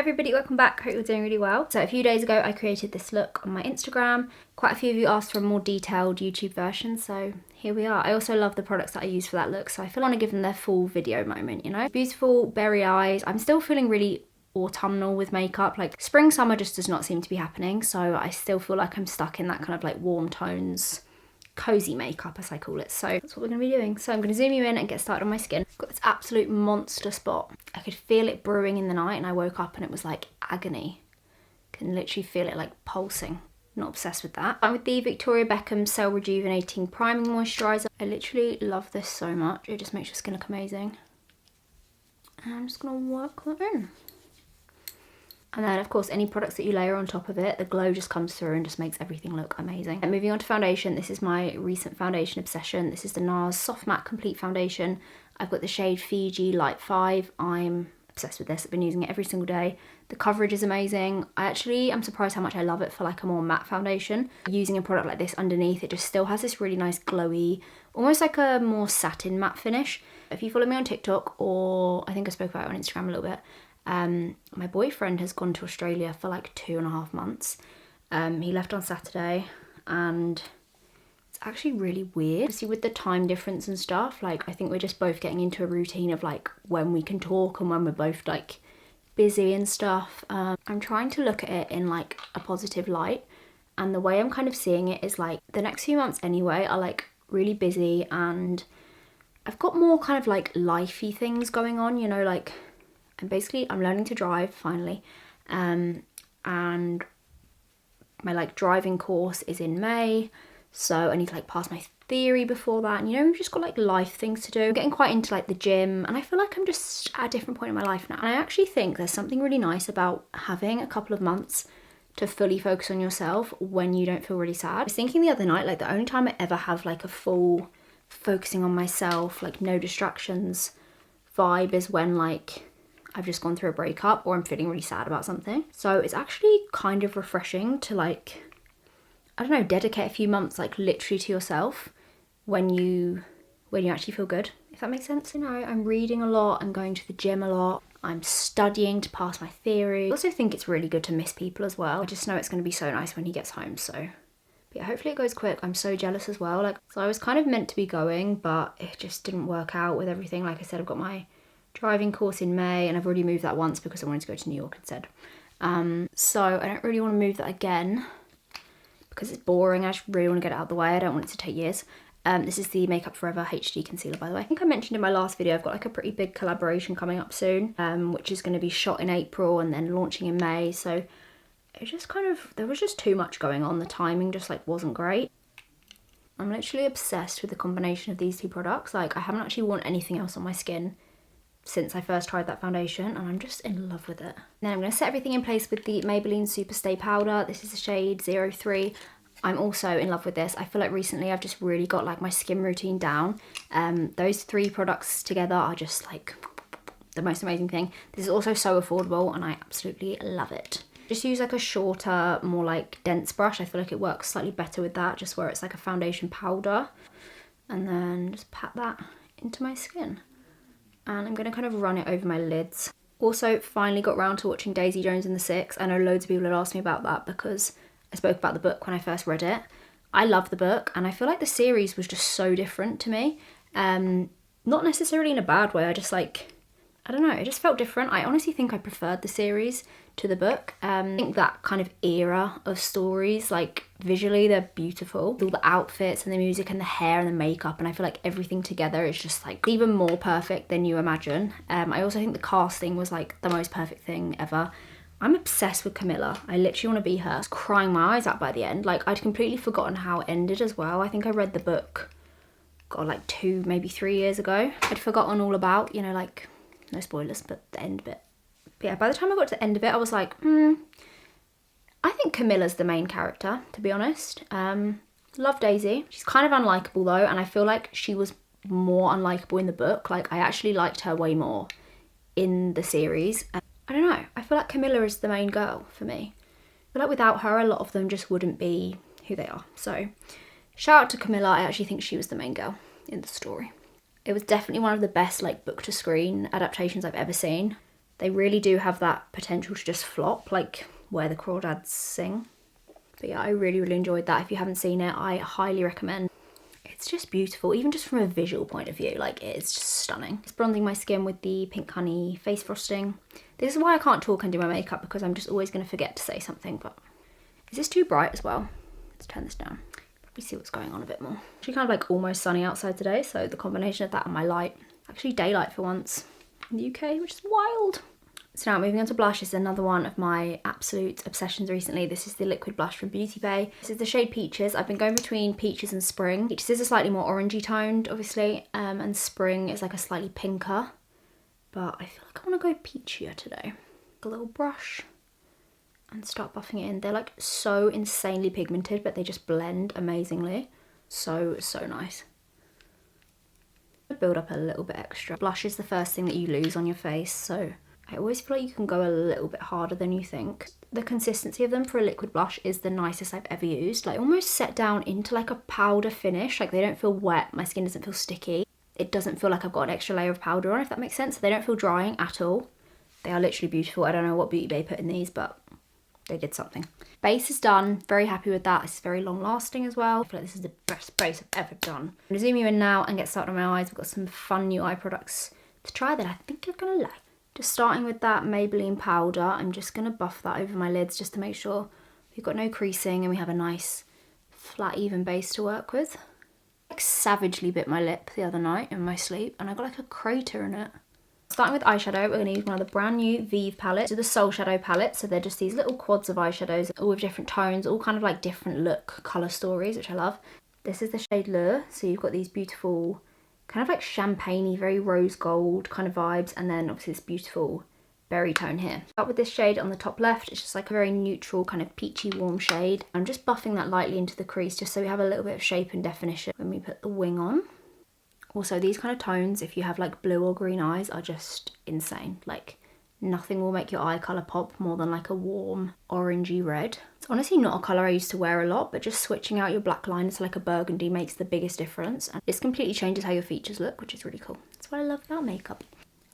everybody, welcome back. Hope you're doing really well. So a few days ago I created this look on my Instagram. Quite a few of you asked for a more detailed YouTube version, so here we are. I also love the products that I use for that look, so I feel I want to give them their full video moment, you know? Beautiful berry eyes. I'm still feeling really autumnal with makeup. Like spring, summer just does not seem to be happening, so I still feel like I'm stuck in that kind of like warm tones, cozy makeup as I call it. So that's what we're going to be doing. So I'm going to zoom you in and get started on my skin. I've got this absolute monster spot. I could feel it brewing in the night and I woke up and it was like agony. Can literally feel it like pulsing. Not obsessed with that. I'm with the Victoria Beckham Cell Rejuvenating Priming Moisturiser. I literally love this so much. It just makes your skin look amazing. And I'm just going to work that in. And then of course any products that you layer on top of it, the glow just comes through and just makes everything look amazing. And moving on to foundation, this is my recent foundation obsession. This is the NARS Soft Matte Complete Foundation. I've got the shade Fiji Light 5. I'm obsessed with this. I've been using it every single day. The coverage is amazing. I'm surprised how much I love it for like a more matte foundation. Using a product like this underneath, it just still has this really nice glowy, almost like a more satin matte finish. If you follow me on TikTok, or I think I spoke about it on Instagram a little bit, my boyfriend has gone to Australia for like 2.5 months. He left on Saturday and it's actually really weird. See, with the time difference and stuff, like I think we're just both getting into a routine of like when we can talk and when we're both like busy and stuff. I'm trying to look at it in like a positive light, and the way I'm kind of seeing it is like the next few months anyway are like really busy, and I've got more kind of like lifey things going on, you know, like I'm learning to drive finally, and my like driving course is in May, so I need to like pass my theory before that, and you know, we've just got like life things to do. I'm getting quite into like the gym, and I feel like I'm just at a different point in my life now, and I actually think there's something really nice about having a couple of months to fully focus on yourself when you don't feel really sad. I was thinking the other night, like the only time I ever have like a full focusing on myself, like no distractions vibe is when like I've just gone through a breakup or I'm feeling really sad about something. So it's actually kind of refreshing to like, I don't know, dedicate a few months like literally to yourself when you actually feel good, if that makes sense. You know, I'm reading a lot, I'm going to the gym a lot, I'm studying to pass my theory. I also think it's really good to miss people as well. I just know it's going to be so nice when he gets home, so. But yeah, hopefully it goes quick. I'm so jealous as well. Like, so I was kind of meant to be going, but it just didn't work out with everything. Like I said, I've got my driving course in May, and I've already moved that once because I wanted to go to New York instead. So I don't really want to move that again because it's boring. I just really want to get it out of the way. I don't want it to take years. This is the Makeup Forever HD concealer, by the way. I think I mentioned in my last video I've got like a pretty big collaboration coming up soon, which is going to be shot in April and then launching in May. So it just kind of, there was just too much going on. The timing just like wasn't great. I'm literally obsessed with the combination of these two products. Like I haven't actually worn anything else on my skin since I first tried that foundation, and I'm just in love with it. Then I'm going to set everything in place with the Maybelline Super Stay Powder. This is the shade 03. I'm also in love with this. I feel like recently I've just really got like my skin routine down. Those three products together are just like the most amazing thing. This is also so affordable and I absolutely love it. Just use like a shorter, more like dense brush. I feel like it works slightly better with that, just where it's like a foundation powder. And then just pat that into my skin. And I'm going to kind of run it over my lids. Also, finally got round to watching Daisy Jones and the Six. I know loads of people had asked me about that because I spoke about the book when I first read it. I love the book, and I feel like the series was just so different to me. Not necessarily in a bad way, I just like, I don't know, it just felt different. I honestly think I preferred the series to the book. I think that kind of era of stories, like visually they're beautiful. All the outfits and the music and the hair and the makeup, and I feel like everything together is just like even more perfect than you imagine. I also think the casting was like the most perfect thing ever. I'm obsessed with Camilla. I literally want to be her. I was crying my eyes out by the end. Like I'd completely forgotten how it ended as well. I think I read the book, God, like 2, maybe 3 years ago. I'd forgotten all about, you know, like, no spoilers, but the end bit. But yeah, by the time I got to the end of it, I was like, I think Camilla's the main character, to be honest. Love Daisy. She's kind of unlikable though, and I feel like she was more unlikable in the book. Like I actually liked her way more in the series. I don't know, I feel like Camilla is the main girl for me. I feel like without her, a lot of them just wouldn't be who they are. So shout out to Camilla. I actually think she was the main girl in the story. It was definitely one of the best like book to screen adaptations I've ever seen. They really do have that potential to just flop, like Where the Crawdads Sing. But yeah, I really, really enjoyed that. If you haven't seen it, I highly recommend. It's just beautiful, even just from a visual point of view, like it's just stunning. It's bronzing my skin with the Pink Honey face frosting. This is why I can't talk and do my makeup, because I'm just always going to forget to say something. But is this too bright as well? Let's turn this down. Probably see what's going on a bit more. Actually kind of like almost sunny outside today, so the combination of that and my light, actually daylight for once in the UK, which is wild. So now moving on to blush, is another one of my absolute obsessions recently. This is the liquid blush from Beauty Bay. This is the shade Peaches. I've been going between Peaches and Spring. Peaches is a slightly more orangey toned, obviously, and Spring is like a slightly pinker. But I feel like I want to go peachier today. A little brush and start buffing it in. They're like so insanely pigmented, but they just blend amazingly. So, so nice. Build up a little bit extra. Blush is the first thing that you lose on your face, so I always feel like you can go a little bit harder than you think. The consistency of them for a liquid blush is the nicest I've ever used. Like almost set down into like a powder finish. Like they don't feel wet, my skin doesn't feel sticky. It doesn't feel like I've got an extra layer of powder on, if that makes sense. They don't feel drying at all. They are literally beautiful. I don't know what Beauty Bay put in these, but they did something. Base is done, very happy with that. It's very long lasting as well. I feel like this is the best base I've ever done. I'm gonna zoom you in now and get started on my eyes. We've got some fun new eye products to try that I think you're gonna like. Just starting with that Maybelline powder, I'm just going to buff that over my lids just to make sure we've got no creasing and we have a nice flat even base to work with. I like savagely bit my lip the other night in my sleep and I got like a crater in it. Starting with eyeshadow, we're going to use one of the brand new Vive palettes. So the Soul Shadow palette, so they're just these little quads of eyeshadows, all with different tones, all kind of like different look colour stories, which I love. This is the shade Lure, so you've got these beautiful kind of like champagne-y, very rose gold kind of vibes, and then obviously this beautiful berry tone here. Start with this shade on the top left. It's just like a very neutral kind of peachy warm shade. I'm just buffing that lightly into the crease just so we have a little bit of shape and definition when we put the wing on. Also, these kind of tones, if you have like blue or green eyes, are just insane. Like nothing will make your eye colour pop more than like a warm orangey red. It's honestly not a colour I used to wear a lot, but just switching out your black line to like a burgundy makes the biggest difference. And this completely changes how your features look, which is really cool. That's what I love about makeup.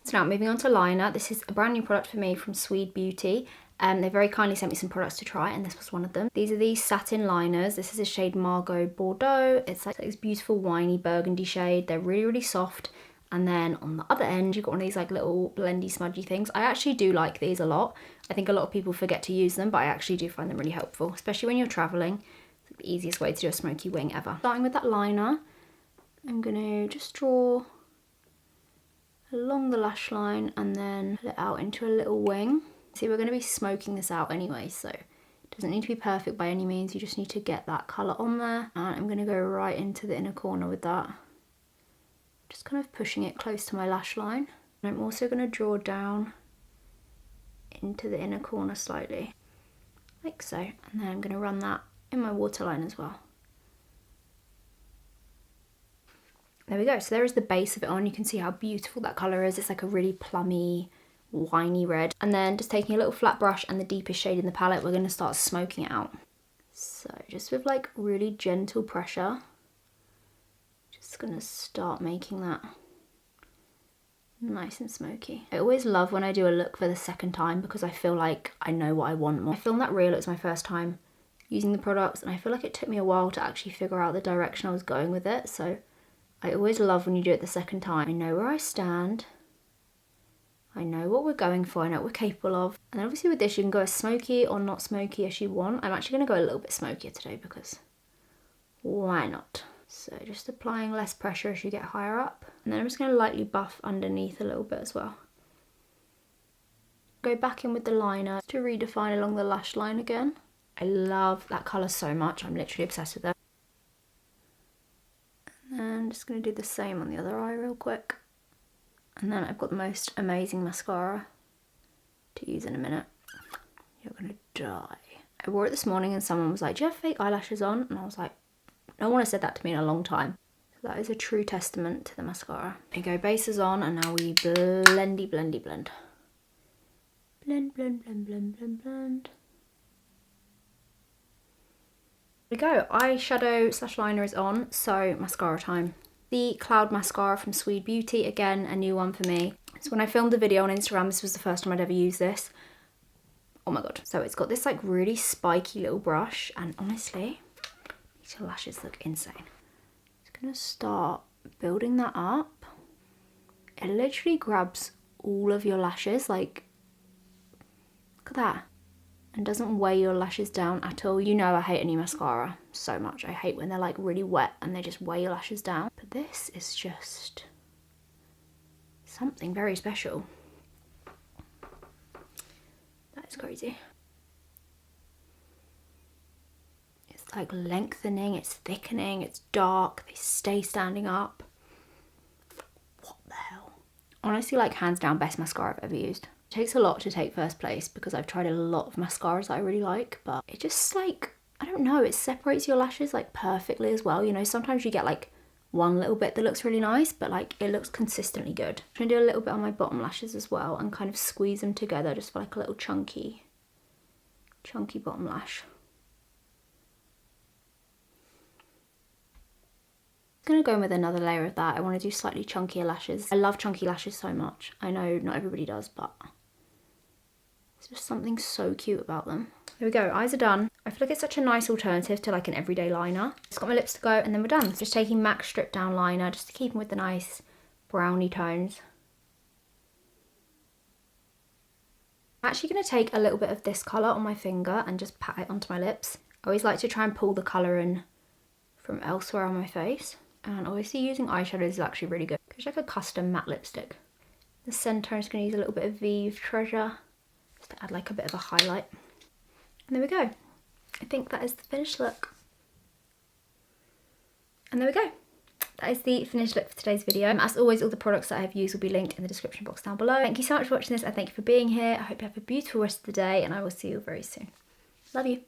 So now moving on to liner. This is a brand new product for me from Swede Beauty. They very kindly sent me some products to try and this was one of them. These are these satin liners. This is a shade Margot Bordeaux. It's like this beautiful winey burgundy shade. They're really, really soft. And then on the other end, you've got one of these like little blendy smudgy things. I actually do like these a lot. I think a lot of people forget to use them, but I actually do find them really helpful, especially when you're traveling. It's like the easiest way to do a smoky wing ever. Starting with that liner, I'm gonna just draw along the lash line and then pull it out into a little wing. See, we're gonna be smoking this out anyway, so it doesn't need to be perfect by any means. You just need to get that color on there. And I'm gonna go right into the inner corner with that. Just kind of pushing it close to my lash line. And I'm also going to draw down into the inner corner slightly, like so. And then I'm going to run that in my waterline as well. There we go. So there is the base of it on. You can see how beautiful that colour is. It's like a really plummy, winey red. And then just taking a little flat brush and the deepest shade in the palette, we're going to start smoking it out. So just with like really gentle pressure. Just gonna start making that nice and smoky. I always love when I do a look for the second time because I feel like I know what I want more. I filmed that reel, it was my first time using the products and I feel like it took me a while to actually figure out the direction I was going with it. So I always love when you do it the second time. I know where I stand. I know what we're going for, I know what we're capable of. And obviously with this you can go as smoky or not smoky as you want. I'm actually gonna go a little bit smokier today because why not? So just applying less pressure as you get higher up. And then I'm just going to lightly buff underneath a little bit as well. Go back in with the liner to redefine along the lash line again. I love that colour so much. I'm literally obsessed with it. And then I'm just going to do the same on the other eye real quick. And then I've got the most amazing mascara to use in a minute. You're going to die. I wore it this morning and someone was like, do you have fake eyelashes on? And I was like, no one has said that to me in a long time. So that is a true testament to the mascara. There you go, base is on and now we blendy, blendy, blend. Blend, blend, blend, blend, blend, blend. There we go, eyeshadow slash liner is on, so mascara time. The Cloud Mascara from Swede Beauty, again, a new one for me. So when I filmed the video on Instagram, this was the first time I'd ever used this. Oh my god. So it's got this like really spiky little brush, and honestly, these lashes look insane. Just gonna start building that up. It literally grabs all of your lashes, like, look at that. And doesn't weigh your lashes down at all. You know I hate any mascara so much. I hate when they're like really wet and they just weigh your lashes down. But this is just something very special. That is crazy. It's like lengthening, it's thickening, it's dark, they stay standing up. What the hell? Honestly, like hands down best mascara I've ever used. It takes a lot to take first place because I've tried a lot of mascaras that I really like, but it just like, I don't know, it separates your lashes like perfectly as well. You know, sometimes you get like one little bit that looks really nice, but like it looks consistently good. I'm gonna do a little bit on my bottom lashes as well and kind of squeeze them together just for like a little chunky bottom lash. I'm gonna go in with another layer of that. I want to do slightly chunkier lashes. I love chunky lashes so much. I know not everybody does, but it's just something so cute about them. There we go, eyes are done. I feel like it's such a nice alternative to like an everyday liner. Just got my lips to go and then we're done. Just taking MAC Strip Down Liner just to keep them with the nice browny tones. I'm actually going to take a little bit of this colour on my finger and just pat it onto my lips. I always like to try and pull the colour in from elsewhere on my face. And obviously using eyeshadow is actually really good. It's like a custom matte lipstick. The centre, I'm just going to use a little bit of Vive Treasure just to add like a bit of a highlight. And there we go. I think that is the finished look. And there we go. That is the finished look for today's video. As always, all the products that I have used will be linked in the description box down below. Thank you so much for watching this and thank you for being here. I hope you have a beautiful rest of the day and I will see you very soon. Love you.